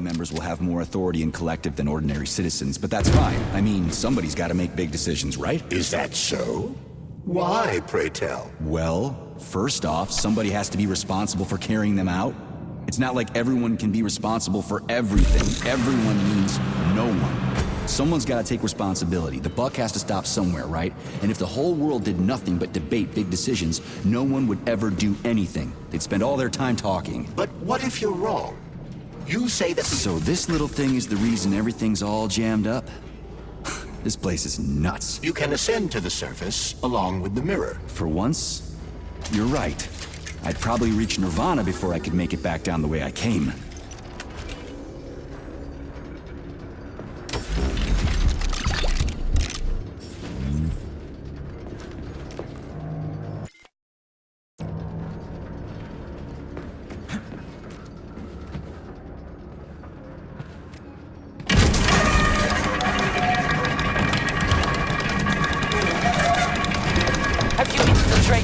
members will have more authority in collective than ordinary citizens, but that's fine. I mean, somebody's got to make big decisions, right? Is that so? Why, pray tell? Well, first off, somebody has to be responsible for carrying them out. It's not like everyone can be responsible for everything. Everyone means no one. Someone's got to take responsibility. The buck has to stop somewhere, right? And if the whole world did nothing but debate big decisions, no one would ever do anything. They'd spend all their time talking. But what if you're wrong? You say that... So this little thing is the reason everything's all jammed up? This place is nuts. You can ascend to the surface along with the mirror. For once, you're right. I'd probably reach Nirvana before I could make it back down the way I came.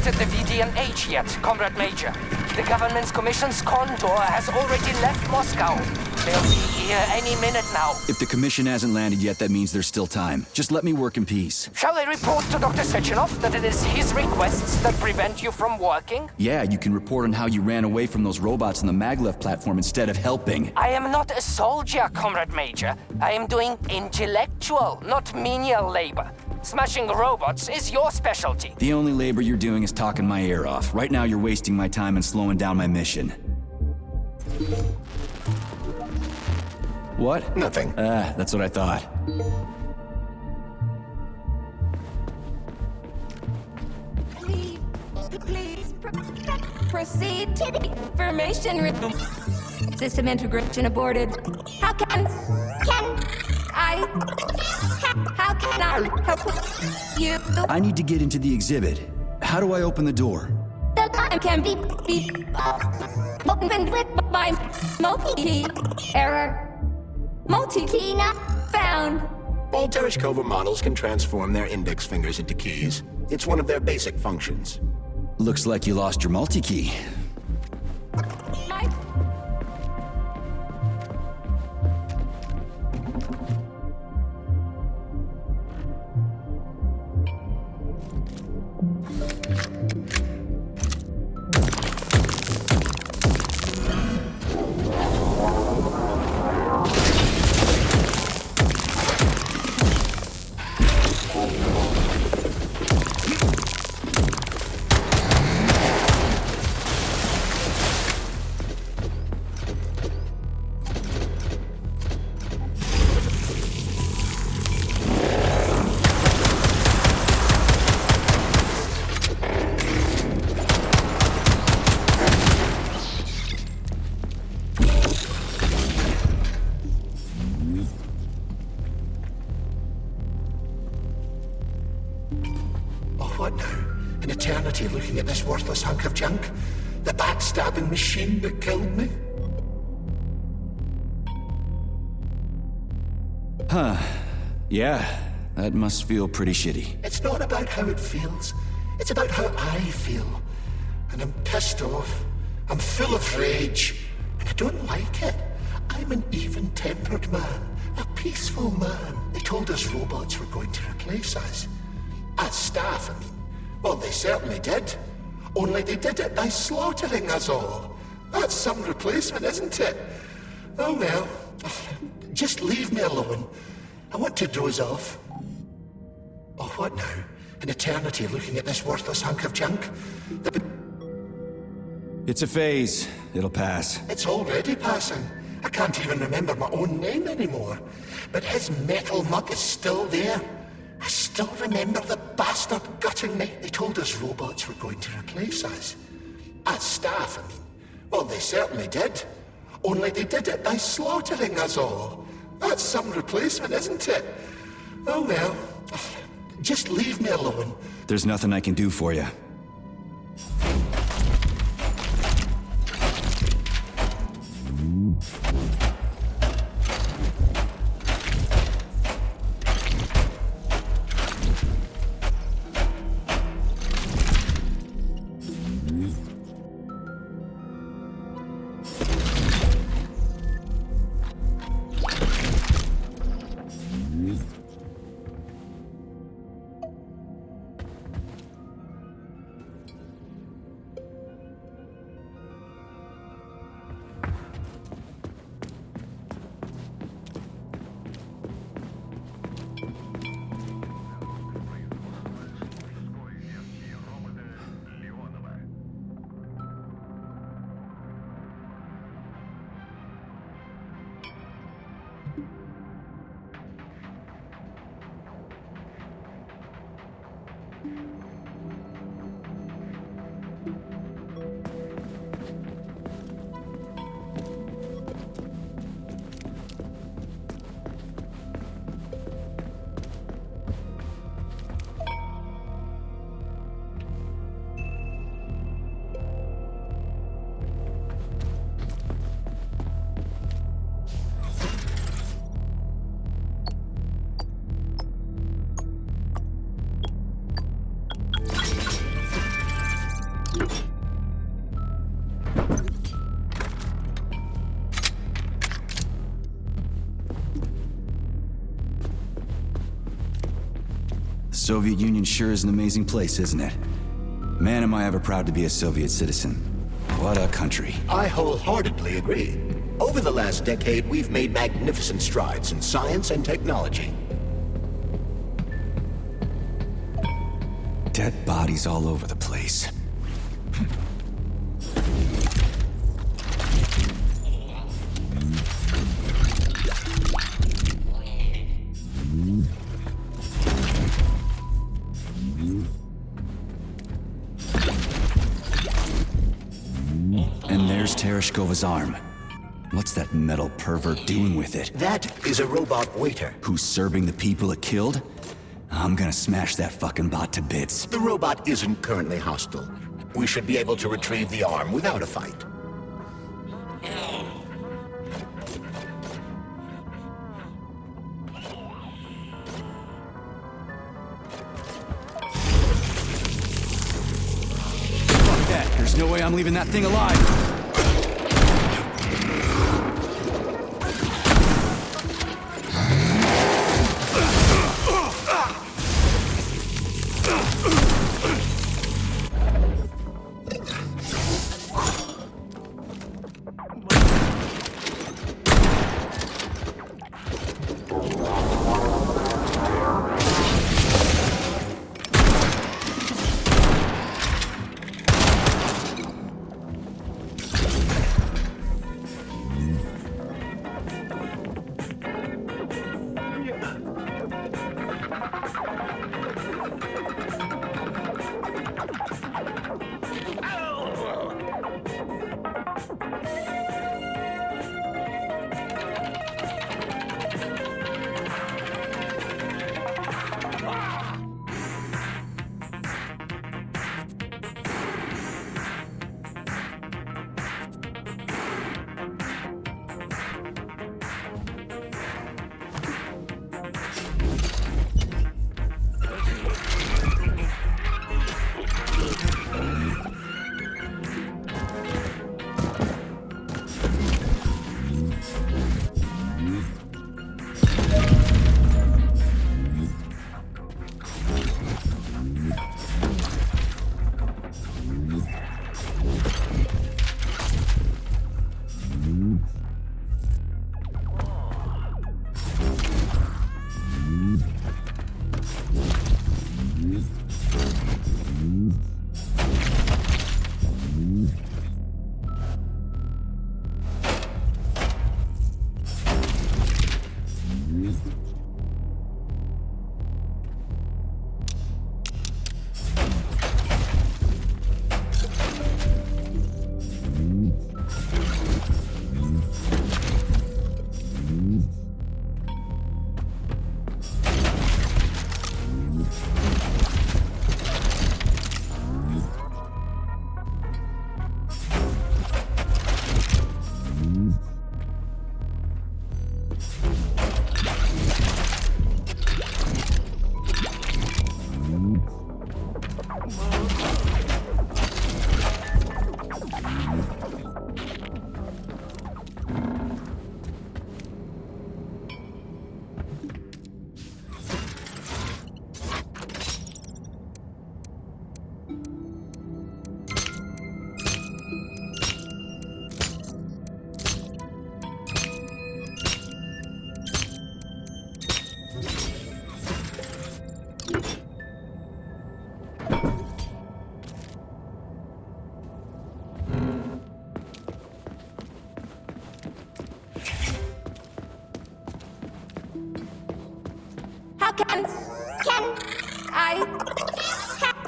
The VDNH yet, Comrade Major. The government's commission's Condor has already left Moscow. They'll be here any minute now. If the commission hasn't landed yet, that means there's still time. Just let me work in peace. Shall I report to Dr. Sechenov that it is his requests that prevent you from working? Yeah, you can report on how you ran away from those robots on the Maglev platform instead of helping. I am not a soldier, Comrade Major. I am doing intellectual, not menial labor. Smashing robots is your specialty. The only labor you're doing is talking my ear off. Right now you're wasting my time and slowing down my mission. What? Nothing. That's what I thought. Please proceed to the information room. System integration aborted. How can I help you? I need to get into the exhibit. How do I open the door? The time can be opened with my multi-key error. Multi-key not found. All Tereshkova models can transform their index fingers into keys. It's one of their basic functions. Looks like you lost your multi-key. What now? An eternity looking at this worthless hunk of junk? The backstabbing machine that killed me? Huh. Yeah, that must feel pretty shitty. It's not about how it feels. It's about how I feel. And I'm pissed off. I'm full of rage. And I don't like it. I'm an even-tempered man. A peaceful man. They told us robots were going to replace us. As staff, I mean. Well, they certainly did. Only they did it by slaughtering us all. That's some replacement, isn't it? Oh well. Just leave me alone. I want to doze off. Oh, what now? An eternity looking at this worthless hunk of junk? It's a phase. It'll pass. It's already passing. I can't even remember my own name anymore. But his metal mug is still there. I still remember the bastard gutting me. They told us robots were going to replace us. As staff, I mean. Well, they certainly did. Only they did it by slaughtering us all. That's some replacement, isn't it? Oh well. Just leave me alone. There's nothing I can do for you. Soviet Union sure is an amazing place, isn't it? Man, am I ever proud to be a Soviet citizen. What a country. I wholeheartedly agree. Over the last decade, we've made magnificent strides in science and technology. Dead bodies all over the place. And there's Tereshkova's arm. What's that metal pervert doing with it? That is a robot waiter. Who's serving the people it killed? I'm gonna smash that fucking bot to bits. The robot isn't currently hostile. We should be able to retrieve the arm without a fight. Fuck that. There's no way I'm leaving that thing alive.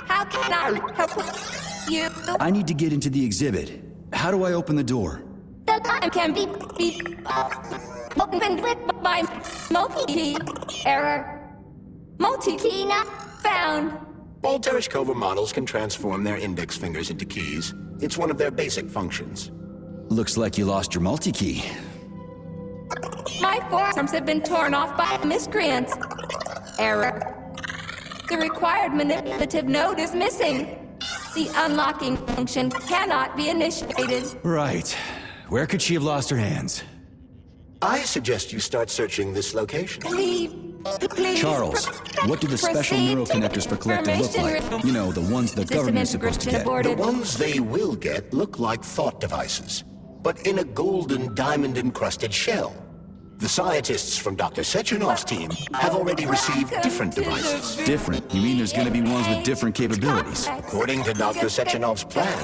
How can I help you? I need to get into the exhibit. How do I open the door? The time can be opened with my multi-key error. Multi-key not found. All Tereshkova models can transform their index fingers into keys. It's one of their basic functions. Looks like you lost your multi-key. My forearms have been torn off by miscreants. Error. The required manipulative node is missing. The unlocking function cannot be initiated. Right. Where could she have lost her hands? I suggest you start searching this location. Leave Please Charles, what do the special proceed neuroconnectors for Collective look information like? You know, the ones the System government is supposed to integration get. The aborted. ones they will get look like thought devices, but in a golden diamond-encrusted shell. The scientists from Dr. Sechenov's team have already received different devices. Different? You mean there's gonna be ones with different capabilities? According to Dr. Sechenov's plan,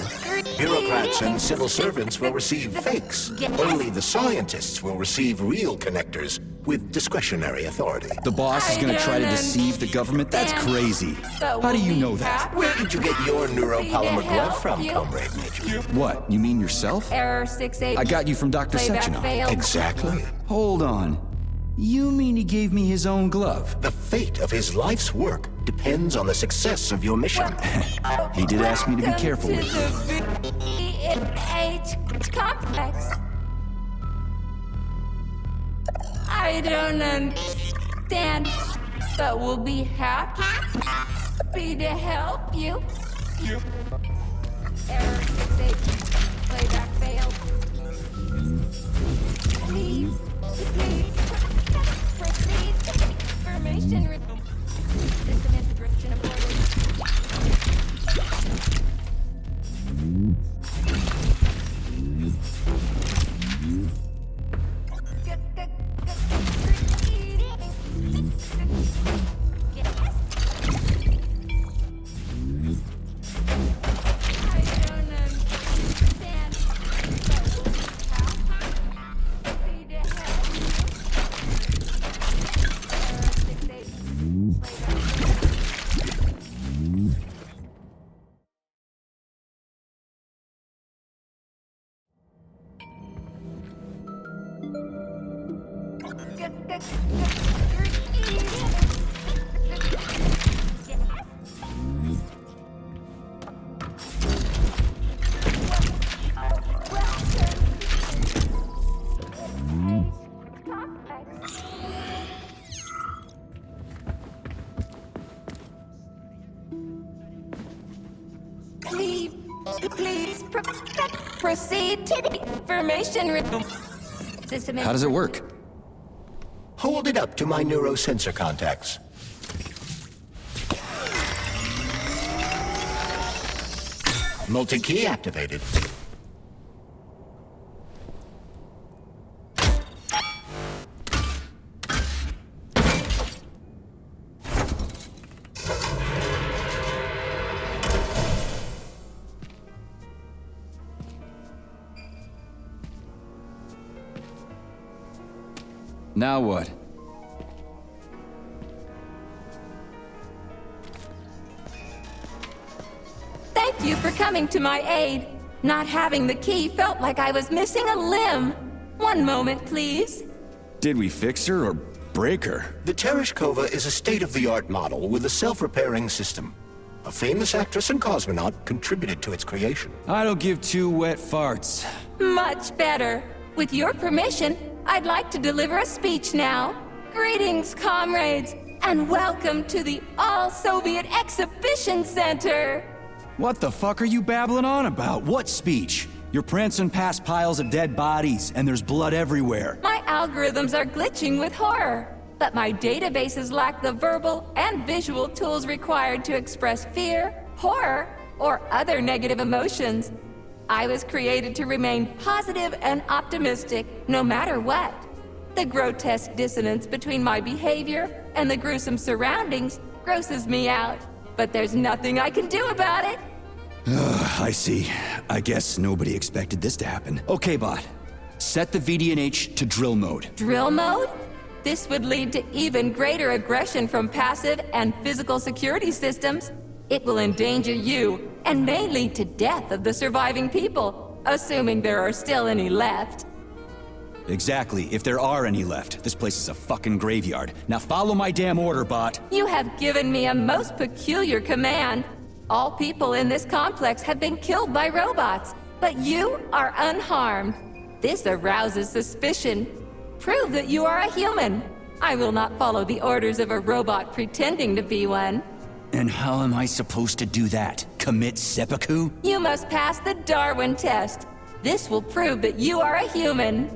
bureaucrats and civil servants will receive fakes. Only the scientists will receive real connectors with discretionary authority. The boss is gonna try to deceive the government? That's crazy. How do you know that? Where did you get your neuropolymer glove from, Comrade Major? What? You mean yourself? Error 68. I got you from Dr. Playback Sechenov. failed. Exactly. Hold on. You mean he gave me his own glove? The fate of his life's work depends on the success of your mission. He did ask me to be careful with you. VDNH complex. I don't understand, but we'll be happy to help you. Error 68. Playback failed. Please proceed to information. System integration aborted. Please proceed to the information room. System. How does it work? Hold it up to my neurosensor contacts. Multi-key activated. Now what? Thank you for coming to my aid. Not having the key felt like I was missing a limb. One moment, please. Did we fix her or break her? The Tereshkova is a state-of-the-art model with a self-repairing system. A famous actress and cosmonaut contributed to its creation. I don't give two wet farts. Much better. With your permission, I'd like to deliver a speech now. Greetings, comrades, and welcome to the All-Soviet Exhibition Center. What the fuck are you babbling on about? What speech? You're prancing past piles of dead bodies, and there's blood everywhere. My algorithms are glitching with horror, but my databases lack the verbal and visual tools required to express fear, horror, or other negative emotions. I was created to remain positive and optimistic, no matter what. The grotesque dissonance between my behavior and the gruesome surroundings grosses me out, but there's nothing I can do about it. I see. I guess nobody expected this to happen. Okay, bot. Set the VDNH to drill mode. Drill mode? This would lead to even greater aggression from passive and physical security systems. It will endanger you, and may lead to death of the surviving people, assuming there are still any left. Exactly, if there are any left. This place is a fucking graveyard. Now follow my damn order, bot. You have given me a most peculiar command. All people in this complex have been killed by robots, but you are unharmed. This arouses suspicion. Prove that you are a human. I will not follow the orders of a robot pretending to be one. And how am I supposed to do that? Commit seppuku? You must pass the Darwin test. This will prove that you are a human.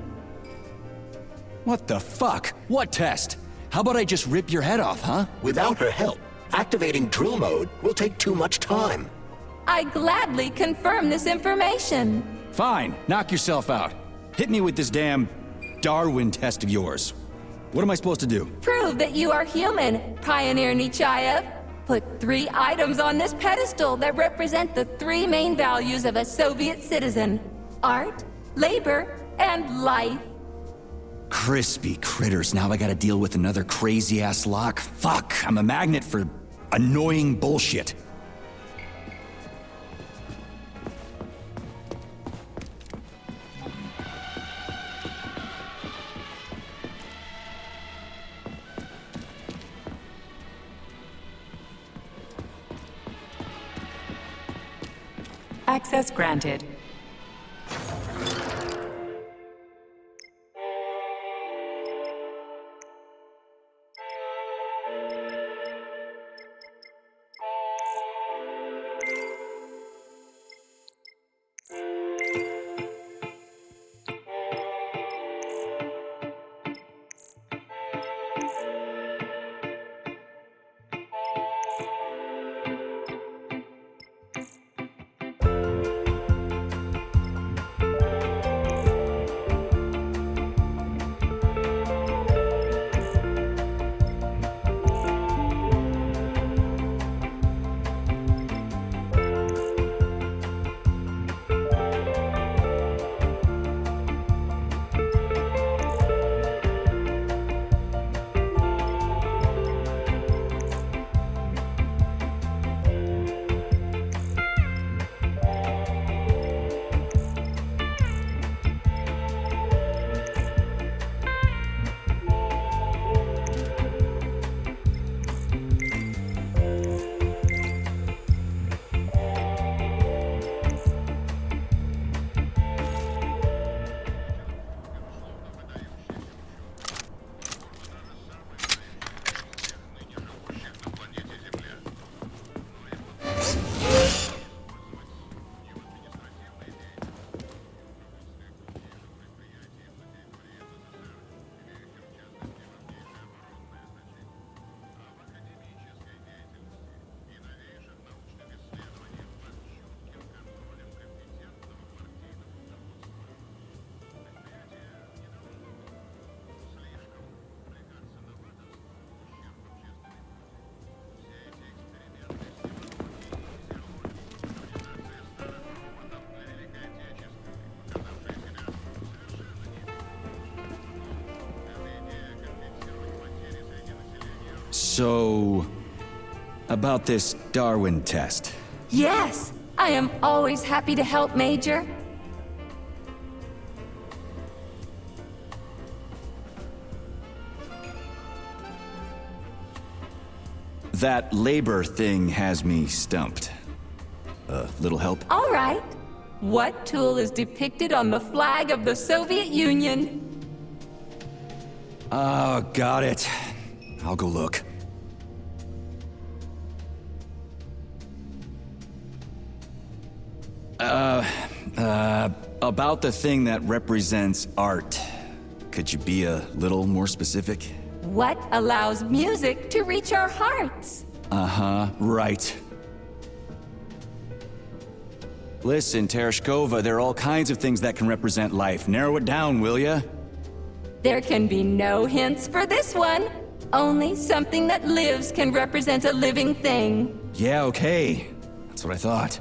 What the fuck? What test? How about I just rip your head off, huh? Without her help, activating drill mode will take too much time. I gladly confirm this information. Fine, knock yourself out. Hit me with this damn Darwin test of yours. What am I supposed to do? Prove that you are human, Pioneer Nechayev. Put 3 items on this pedestal that represent the 3 main values of a Soviet citizen: art, labor, and life. Crispy critters, now I gotta deal with another crazy-ass lock. Fuck, I'm a magnet for annoying bullshit. Access granted. So, about this Darwin test. Yes, I am always happy to help, Major. That labor thing has me stumped. Little help? All right. What tool is depicted on the flag of the Soviet Union? Oh, got it. I'll go look. About the thing that represents art. Could you be a little more specific? What allows music to reach our hearts? Uh-huh, right. Listen, Tereshkova, there are all kinds of things that can represent life. Narrow it down, will ya? There can be no hints for this one. Only something that lives can represent a living thing. Yeah, okay. That's what I thought.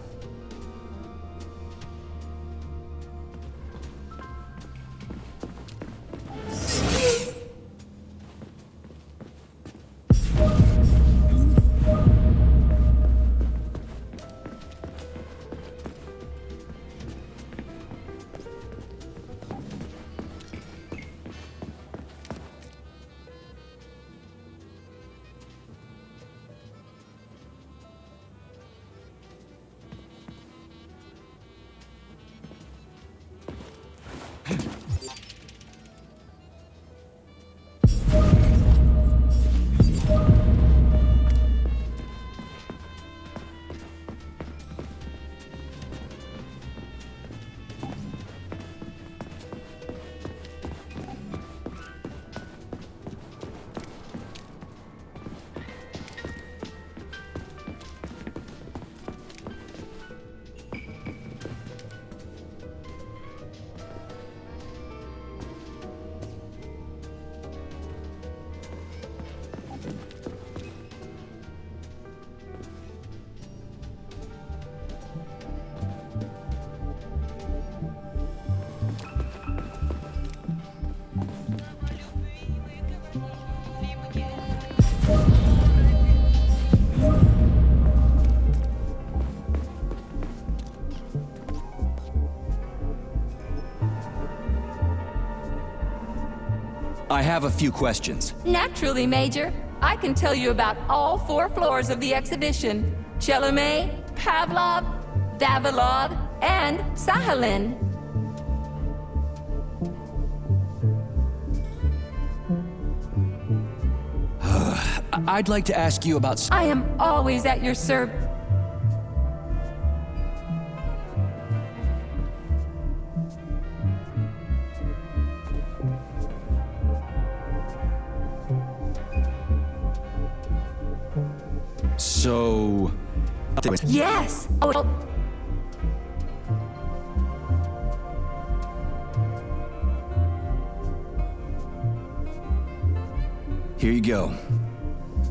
have a few questions. Naturally, Major. I can tell you about all 4 floors of the exhibition. Chelomey, Pavlov, Vavilov, and Sahalin. I'd like to ask you about... I am always at your service. So... Yes! Oh, Here you go.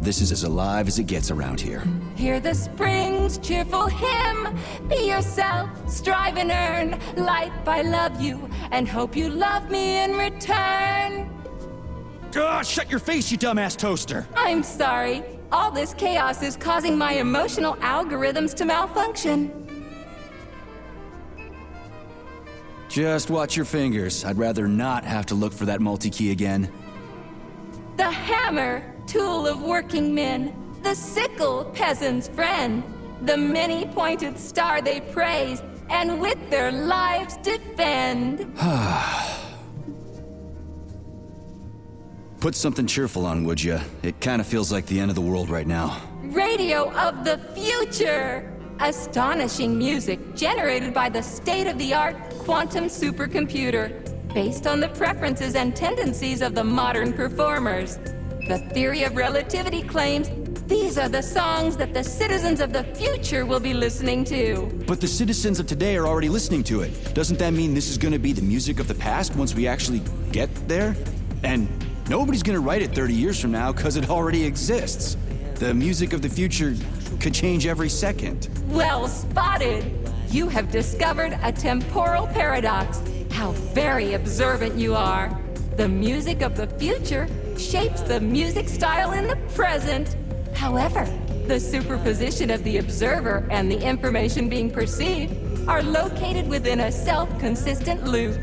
This is as alive as it gets around here. hear the spring's cheerful hymn. Be yourself, strive and earn. Life, I love you, and hope you love me in return. Shut your face, you dumbass toaster! I'm sorry. All this chaos is causing my emotional algorithms to malfunction. Just watch your fingers. I'd rather not have to look for that multi-key again. The hammer, tool of working men. The sickle, peasant's friend. The many-pointed star they praise, and with their lives defend. Put something cheerful on, would ya? It kind of feels like the end of the world right now. Radio of the future! Astonishing music generated by the state-of-the-art quantum supercomputer, based on the preferences and tendencies of the modern performers. The theory of relativity claims these are the songs that the citizens of the future will be listening to. But the citizens of today are already listening to it. Doesn't that mean this is gonna be the music of the past once we actually get there? And nobody's gonna write it 30 years from now, because it already exists. The music of the future could change every second. Well spotted! You have discovered a temporal paradox. How very observant you are. The music of the future shapes the music style in the present. However, the superposition of the observer and the information being perceived are located within a self-consistent loop.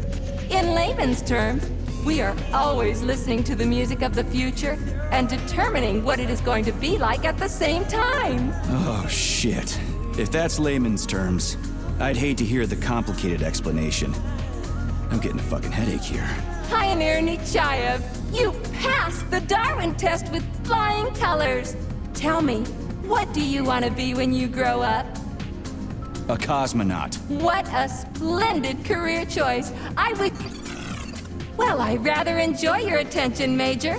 In layman's terms, we are always listening to the music of the future and determining what it is going to be like at the same time. Oh, shit. If that's layman's terms, I'd hate to hear the complicated explanation. I'm getting a fucking headache here. Pioneer Nechayev, you passed the Darwin test with flying colors. Tell me, what do you want to be when you grow up? A cosmonaut. What a splendid career choice. I would... Well, I rather enjoy your attention, Major.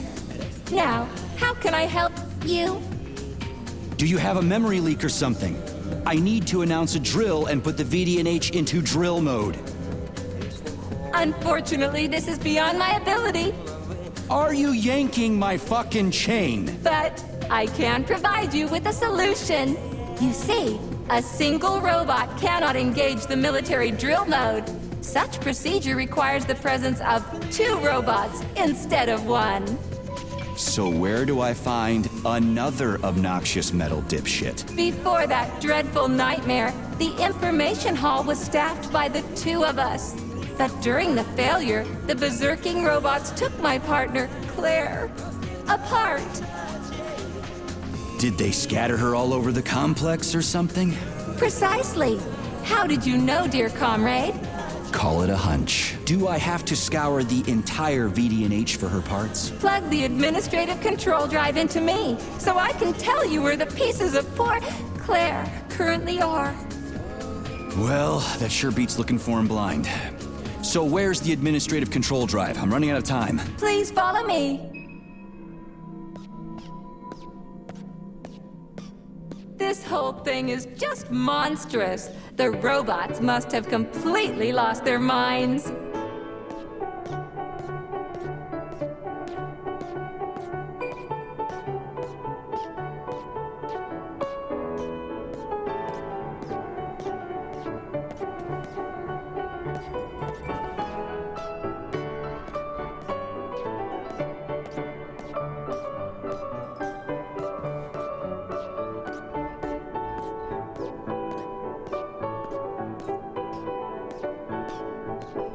Now, how can I help you? Do you have a memory leak or something? I need to announce a drill and put the VDNH into drill mode. Unfortunately, this is beyond my ability, Are you yanking my fucking chain? but I can provide you with a solution. You see, a single robot cannot engage the military drill mode. Such procedure requires the presence of 2 robots instead of 1. So where do I find another obnoxious metal dipshit? Before that dreadful nightmare, the information hall was staffed by the 2 of us. But during the failure, the berserking robots took my partner, Claire, apart. Did they scatter her all over the complex or something? Precisely. How did you know, dear comrade? Call it a hunch. Do I have to scour the entire VDNH for her parts? Plug the administrative control drive into me, so I can tell you where the pieces of poor Claire currently are. Well, that sure beats looking for him blind. So where's the administrative control drive? I'm running out of time. Please follow me. This whole thing is just monstrous. The robots must have completely lost their minds.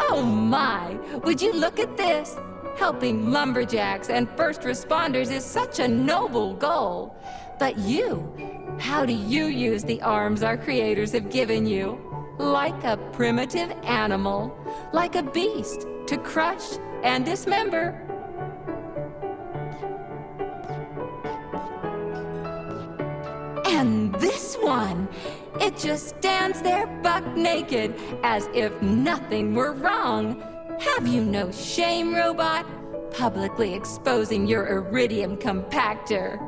Oh my! Would you look at this? Helping lumberjacks and first responders is such a noble goal. But you, how do you use the arms our creators have given you? Like a primitive animal, like a beast, to crush and dismember. And this one, it just stands there buck naked, as if nothing were wrong. Have you no shame, robot? Publicly exposing your iridium compactor.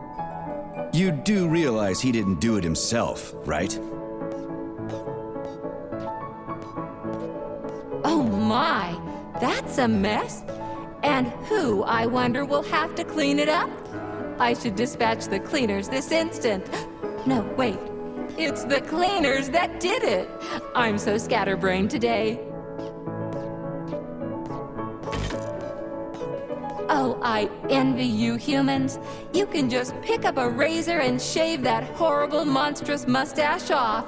You do realize he didn't do it himself, right? Oh my, that's a mess. And who, I wonder, will have to clean it up? I should dispatch the cleaners this instant. No, wait. It's the cleaners that did it. I'm so scatterbrained today. Oh, I envy you humans. You can just pick up a razor and shave that horrible, monstrous mustache off.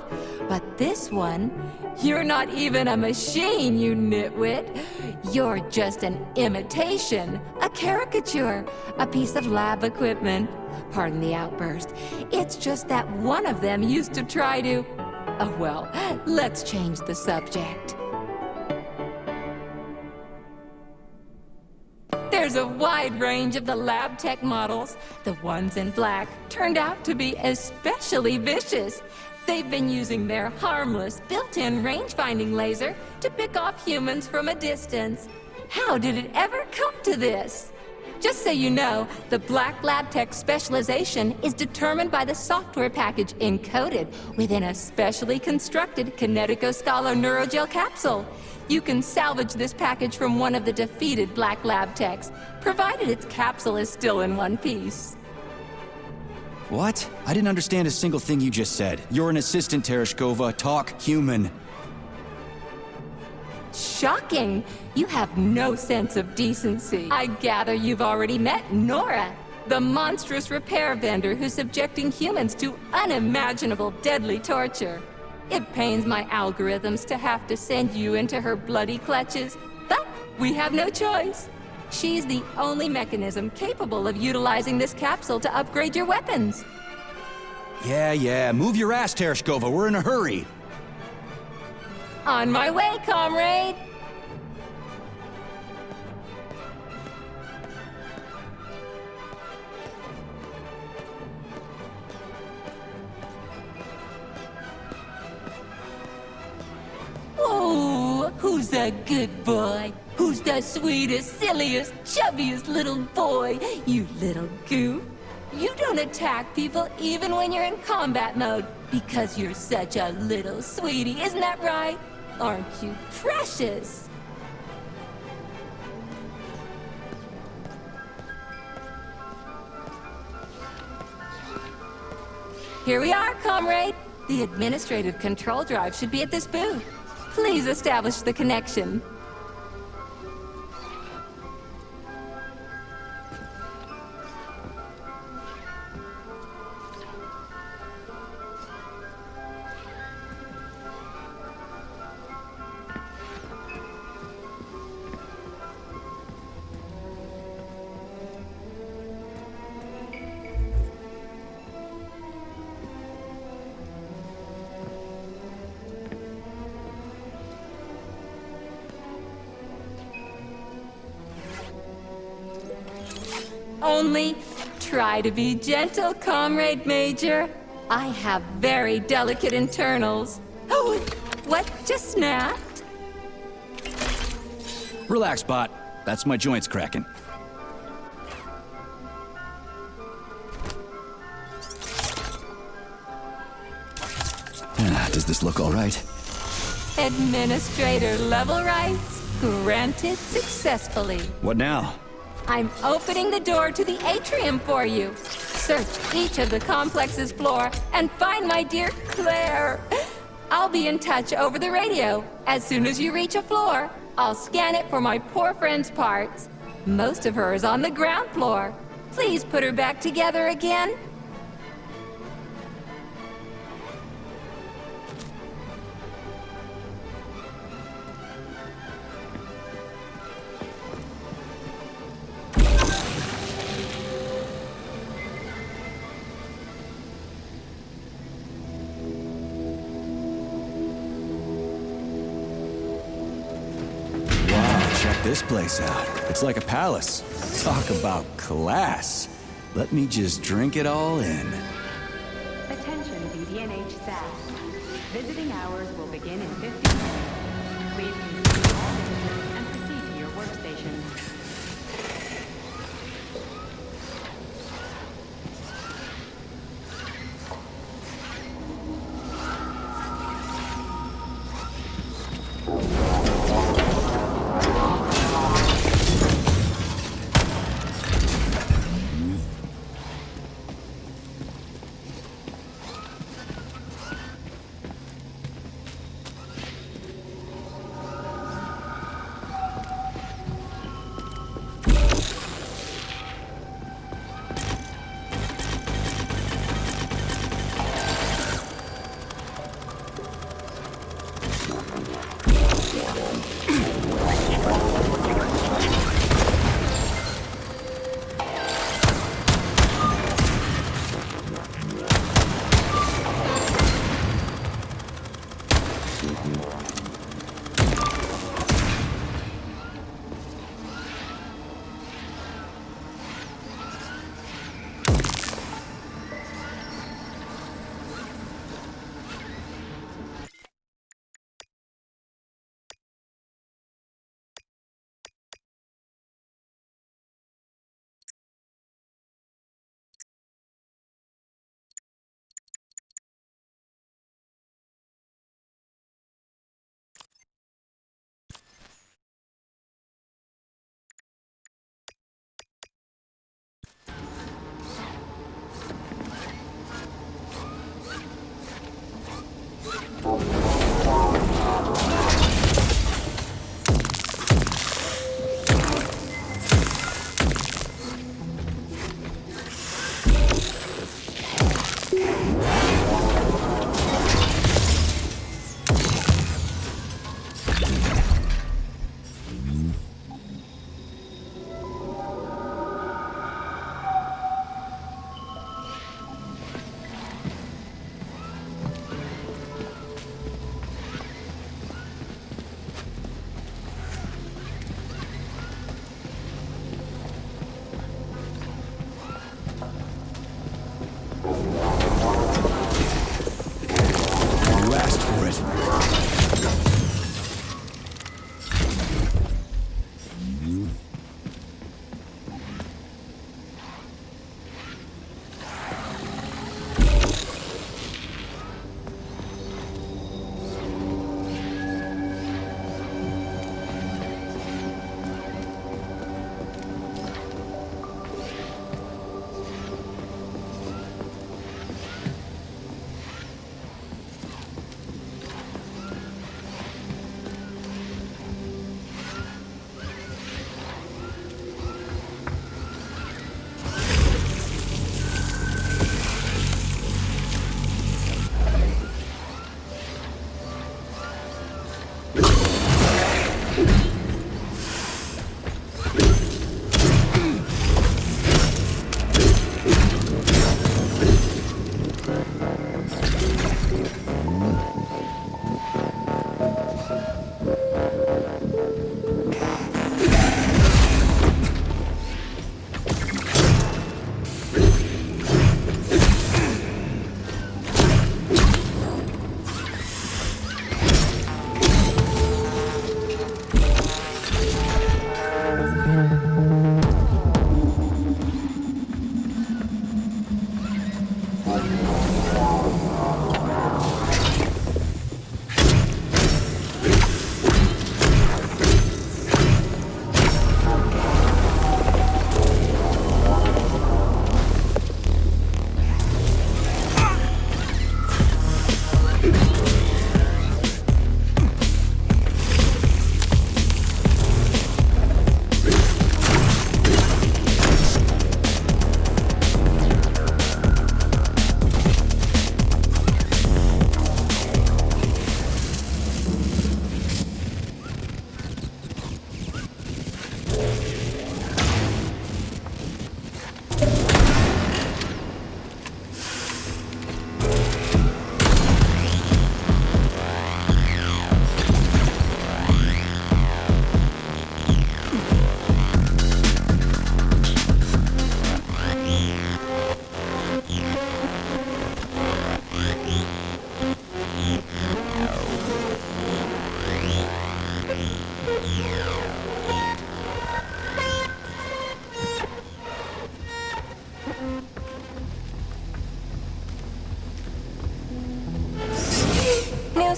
But this one, you're not even a machine, you nitwit. You're just an imitation, a caricature, a piece of lab equipment. Pardon the outburst. It's just that one of them used to try to... Oh well, let's change the subject. There's a wide range of the lab tech models. The ones in black turned out to be especially vicious. They've been using their harmless, built-in range-finding laser to pick off humans from a distance. How did it ever come to this? Just so you know, the Black Lab Tech specialization is determined by the software package encoded within a specially constructed Kinetico Scala Neurogel capsule. You can salvage this package from one of the defeated Black Lab Techs, provided its capsule is still in one piece. What? I didn't understand a single thing you just said. You're an assistant, Tereshkova. Talk human. Shocking! You have no sense of decency. I gather you've already met Nora, the monstrous repair vendor who's subjecting humans to unimaginable deadly torture. It pains my algorithms to have to send you into her bloody clutches, but we have no choice. She's the only mechanism capable of utilizing this capsule to upgrade your weapons. Yeah, move your ass, Tereshkova. We're in a hurry. On my way, comrade! Oh, who's a good boy? Who's the sweetest, silliest, chubbiest little boy? You little goof. You don't attack people even when you're in combat mode because you're such a little sweetie, isn't that right? Aren't you precious? Here we are, comrade. The administrative control drive should be at this booth. Please establish the connection. Only try to be gentle, Comrade Major. I have very delicate internals. Oh, what just snapped? Relax, bot. That's my joints cracking. Does this look all right? Administrator level rights granted successfully. What now? I'm opening the door to the atrium for you. Search each of the complex's floor and find my dear Claire. I'll be in touch over the radio. As soon as you reach a floor, I'll scan it for my poor friend's parts. Most of her is on the ground floor. Please put her back together again. this place out. It's like a palace. Talk about class. Let me just drink it all in. Attention BDNH staff. Visiting hours will begin in 15 minutes. Please continue all visitors and proceed to your workstations.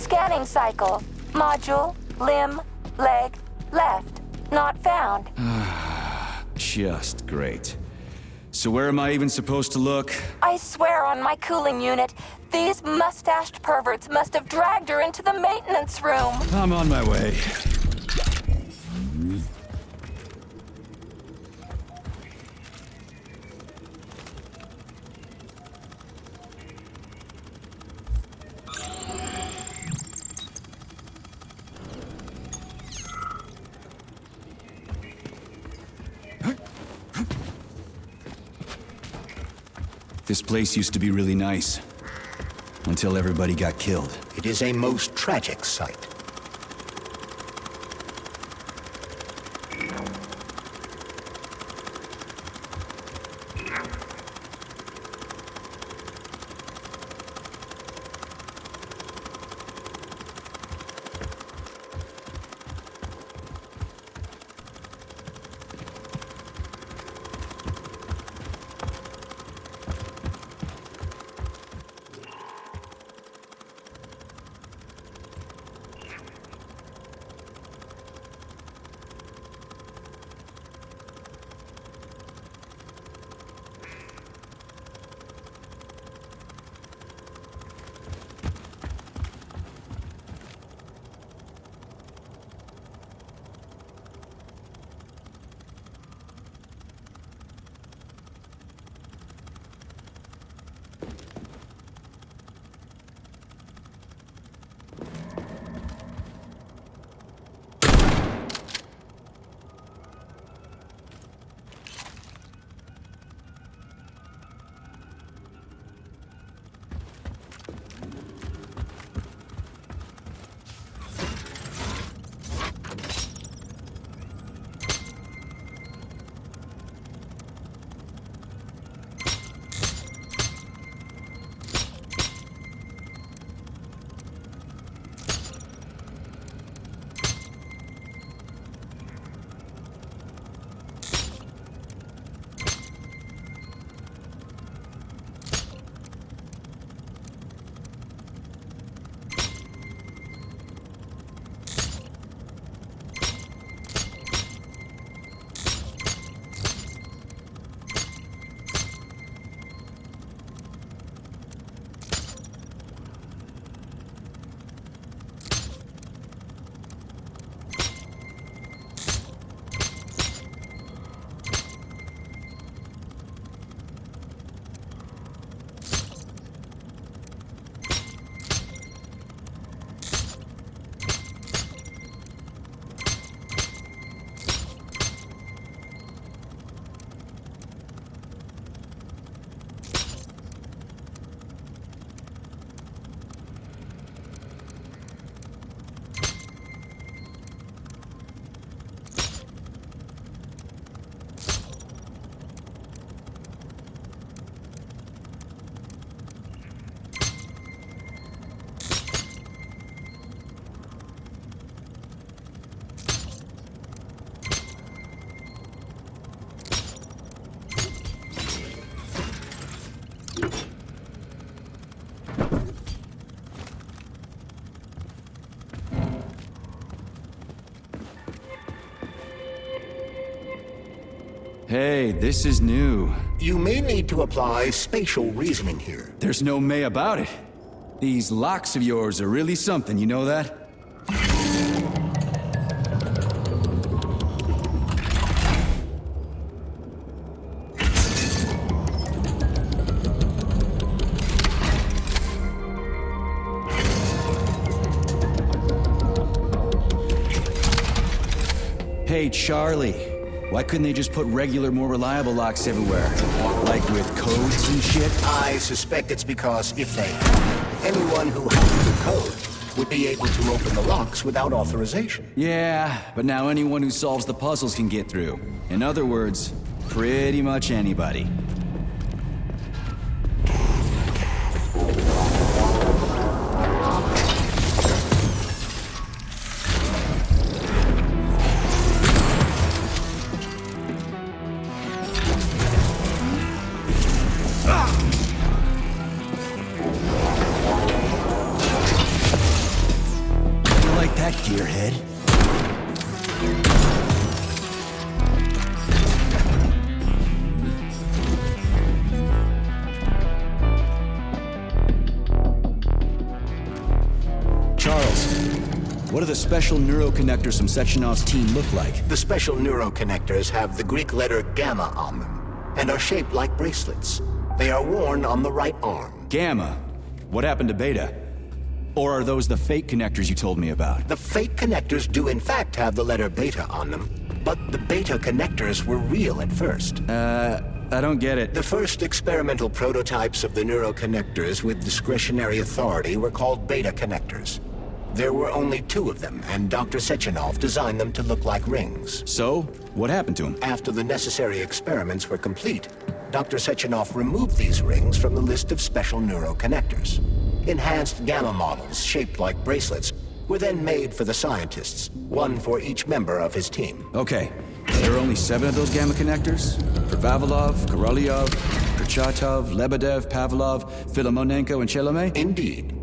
Scanning cycle. Module, limb, leg, left. Not found. Just great. So where am I even supposed to look? I swear on my cooling unit, these mustached perverts must have dragged her into the maintenance room. I'm on my way. This place used to be really nice. Until everybody got killed. It is a most tragic sight. Hey, this is new. You may need to apply spatial reasoning here. There's no may about it. These locks of yours are really something, you know that? Hey, Charlie. Why couldn't they just put regular, more reliable locks everywhere? Like with codes and shit? I suspect it's because if they had, anyone who had the code would be able to open the locks without authorization. Yeah, but now anyone who solves the puzzles can get through. In other words, pretty much anybody. do the special neuroconnectors from Sechenov's team look like? The special neuroconnectors have the Greek letter gamma on them and are shaped like bracelets. They are worn on the right arm. Gamma? What happened to Beta? Or are those the fake connectors you told me about? The fake connectors do in fact have the letter beta on them, but the beta connectors were real at first. I don't get it. The first experimental prototypes of the neuroconnectors with discretionary authority were called beta connectors. There were only 2 of them, and Dr. Sechenov designed them to look like rings. So, what happened to him? After the necessary experiments were complete, Dr. Sechenov removed these rings from the list of special neuroconnectors. Enhanced gamma models, shaped like bracelets, were then made for the scientists, 1 for each member of his team. Okay, there are only 7 of those gamma connectors? For Vavilov, Korolyov, Kurchatov, Lebedev, Pavlov, Filimonenko, and Chelomey? Indeed.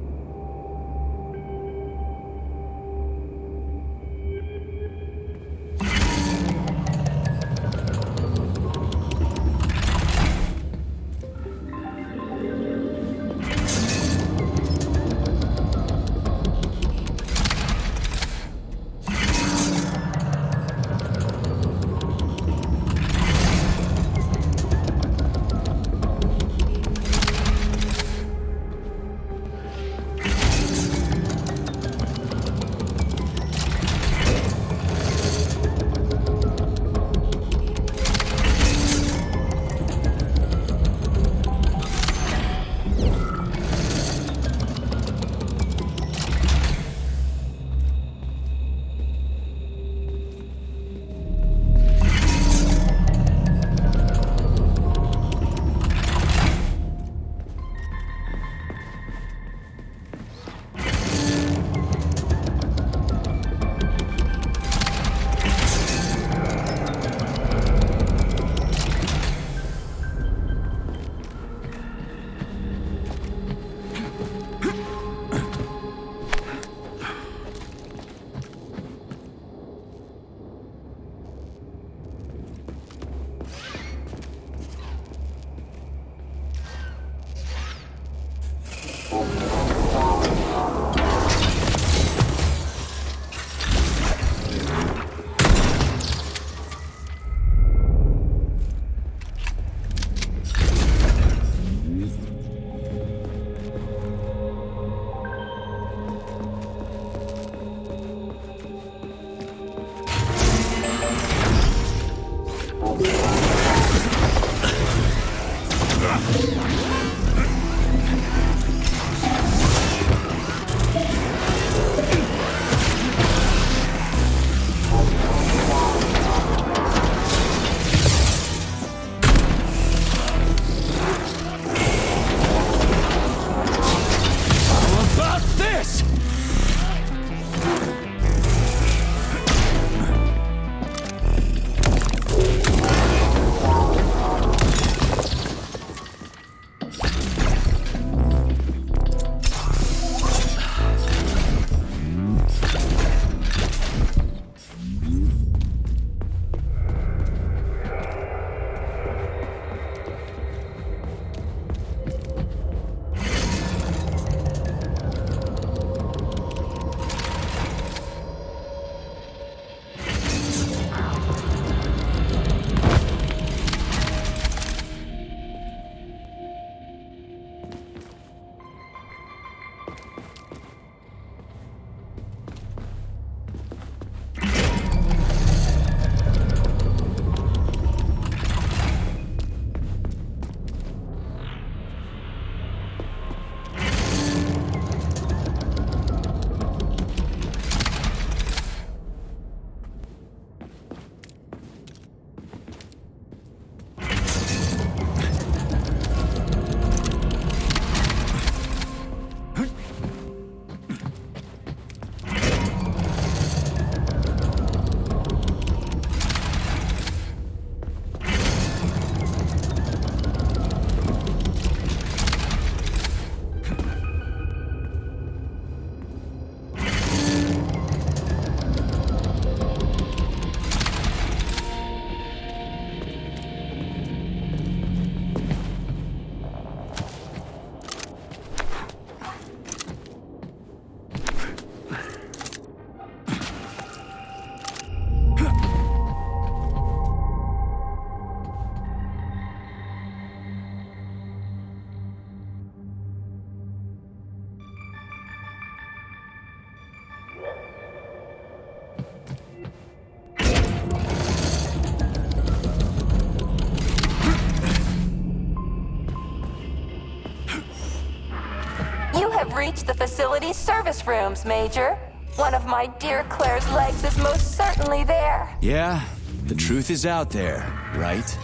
have reached the facility's service rooms, Major. One of my dear Claire's legs is most certainly there. Yeah, the truth is out there, right?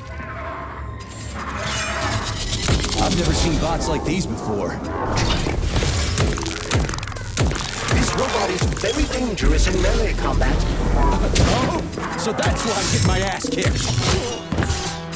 I've never seen bots like these before. This robot is very dangerous in melee combat. Oh, so that's why I'm getting my ass kicked.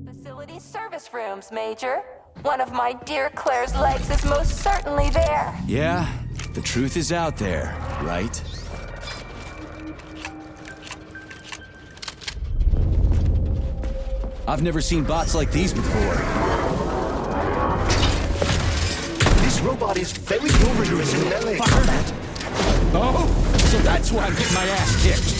Facility service rooms, Major. One of my dear Claire's legs is most certainly there. Yeah, the truth is out there, right? I've never seen bots like these before. This robot is very dangerous in melee combat. Oh, so that's why I'm getting my ass kicked.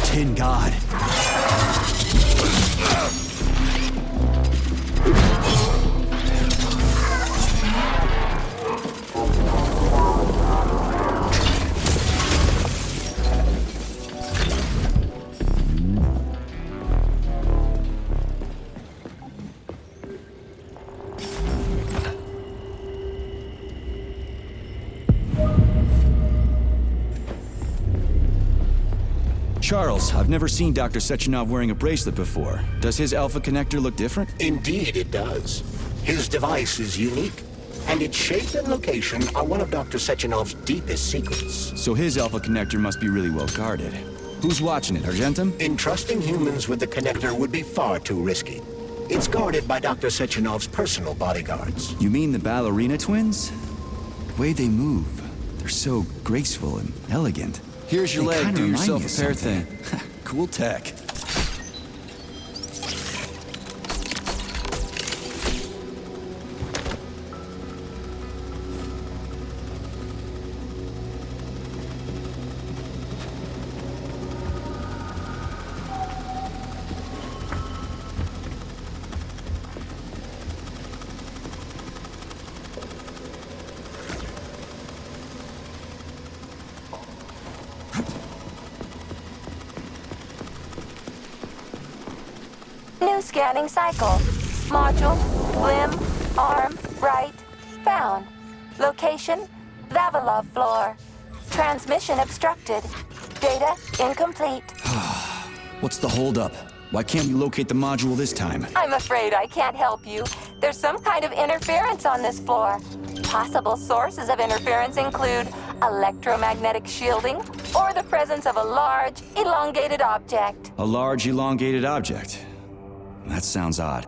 Tin God. Charles, I've never seen Dr. Sechenov wearing a bracelet before. Does his Alpha connector look different? Indeed it does. His device is unique, and its shape and location are one of Dr. Sechenov's deepest secrets. So his Alpha connector must be really well guarded. Who's watching it, Argentum? Entrusting humans with the connector would be far too risky. It's guarded by Dr. Sechenov's personal bodyguards. You mean the ballerina twins? The way they move, they're so graceful and elegant. Here's your They leg. kinda Do remind yourself me a of pair something. thing. Cool tech. New scanning cycle. Module, limb, arm, right, found. Location, Vavilov floor. Transmission obstructed. Data incomplete. What's the holdup? Why can't we locate the module this time? I'm afraid I can't help you. There's some kind of interference on this floor. Possible sources of interference include electromagnetic shielding, or the presence of a large, elongated object. A large, elongated object. That sounds odd.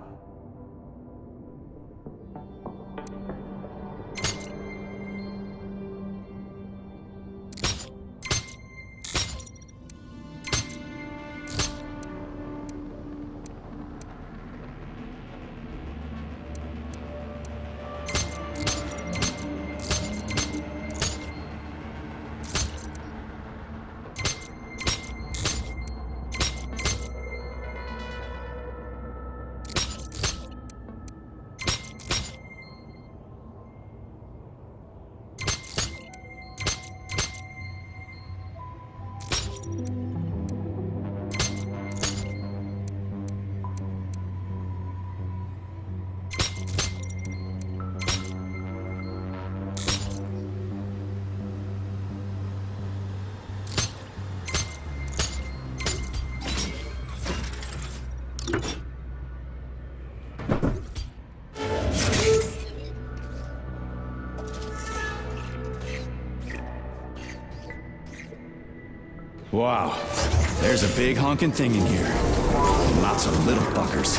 Wow, there's a big honking thing in here. Lots of little fuckers.